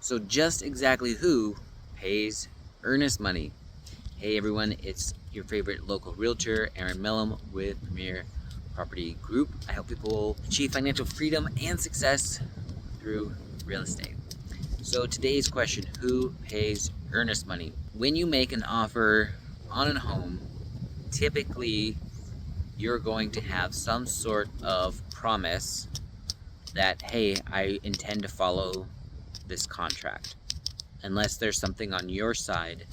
So just exactly who pays earnest money? Hey everyone, it's your favorite local realtor, Eren Millam with Premier Property Group. I help people achieve financial freedom and success through real estate. So today's question, who pays earnest money? When you make an offer on a home, typically you're going to have some sort of promise that, hey, I intend to follow this contract. Unless there's something on your side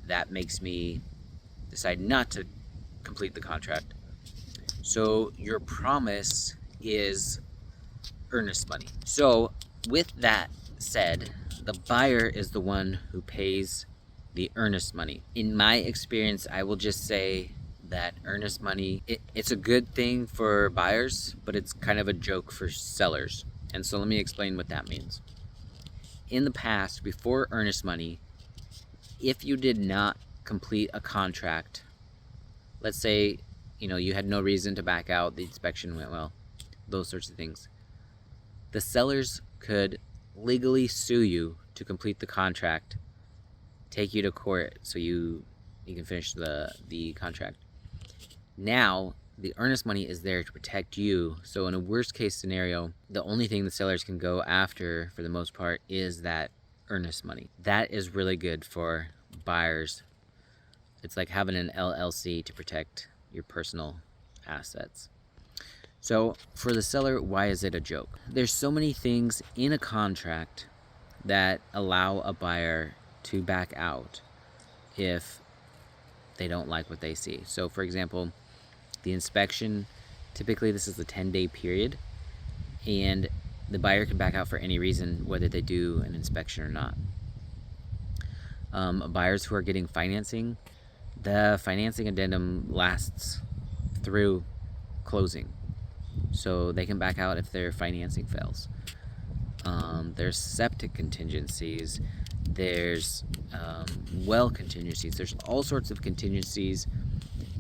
that makes me decide not to complete the contract. So your promise is earnest money. So with that said, the buyer is the one who pays the earnest money. In my experience, I will just say that earnest money, it's a good thing for buyers, but it's kind of a joke for sellers. And so let me explain what that means. In the past, before earnest money, if you did not complete a contract, let's say, you had no reason to back out, the inspection went well, those sorts of things, the sellers could legally sue you to complete the contract, take you to court so you can finish the contract. Now, the earnest money is there to protect you. So in a worst case scenario, the only thing the sellers can go after for the most part is that earnest money. That is really good for buyers. It's like having an LLC to protect your personal assets. So for the seller, why is it a joke? There's so many things in a contract that allow a buyer to back out if they don't like what they see. So for example, the inspection, typically this is a 10-day period, and the buyer can back out for any reason, whether they do an inspection or not. Buyers who are getting financing, the financing addendum lasts through closing, so they can back out if their financing fails. There's septic contingencies, there's well contingencies, there's all sorts of contingencies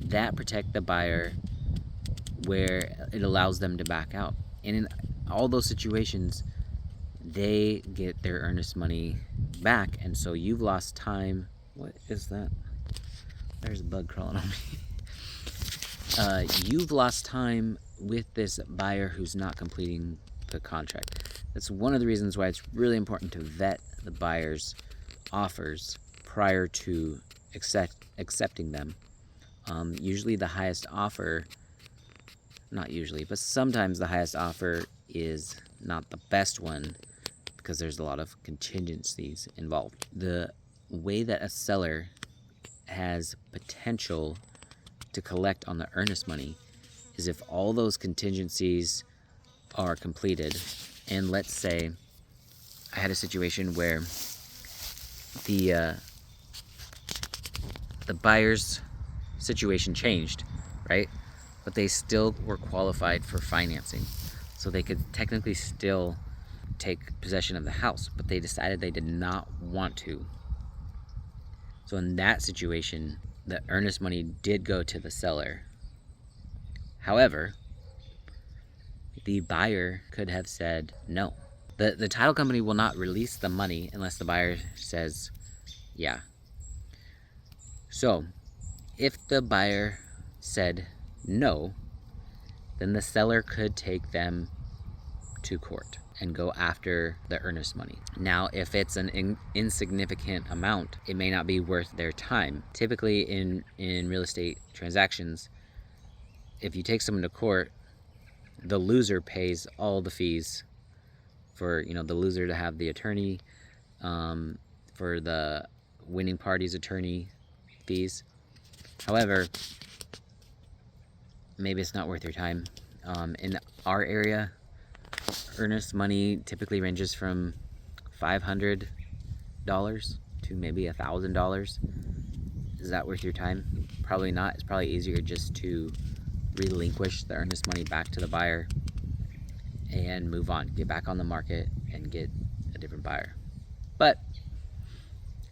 that protect the buyer where it allows them to back out. And in all those situations, they get their earnest money back, and so you've lost time. What is that? There's a bug crawling on me. You've lost time with this buyer who's not completing the contract. That's one of the reasons why it's really important to vet the buyer's offers prior to accepting them. Usually the highest offer, not usually, but sometimes the highest offer is not the best one because there's a lot of contingencies involved. The way that a seller has potential to collect on the earnest money is if all those contingencies are completed. And let's say I had a situation where the buyer's situation changed, right? But they still were qualified for financing, so they could technically still take possession of the house, but they decided they did not want to. So in that situation, the earnest money did go to the seller. However, the buyer could have said no. The title company will not release the money unless the buyer says yeah. So if the buyer said no, then the seller could take them to court and go after the earnest money. Now, if it's an insignificant amount, it may not be worth their time. Typically in real estate transactions, if you take someone to court, the loser pays all the fees for, the loser to have the attorney, for the winning party's attorney fees. However, maybe it's not worth your time. In our area, earnest money typically ranges from $500 to maybe $1,000. Is that worth your time? Probably not. It's probably easier just to relinquish the earnest money back to the buyer and move on, get back on the market and get a different buyer. But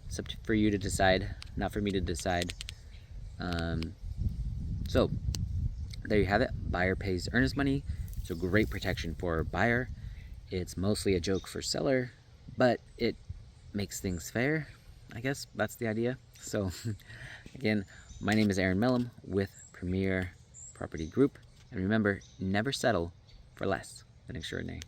it's up for you to decide, not for me to decide. So there you have it. Buyer pays earnest money. It's a great protection for buyer. It's mostly a joke for seller, but it makes things fair. I guess that's the idea. So again, my name is Eren Millam with Premier Property Group. And remember, never settle for less than extraordinary.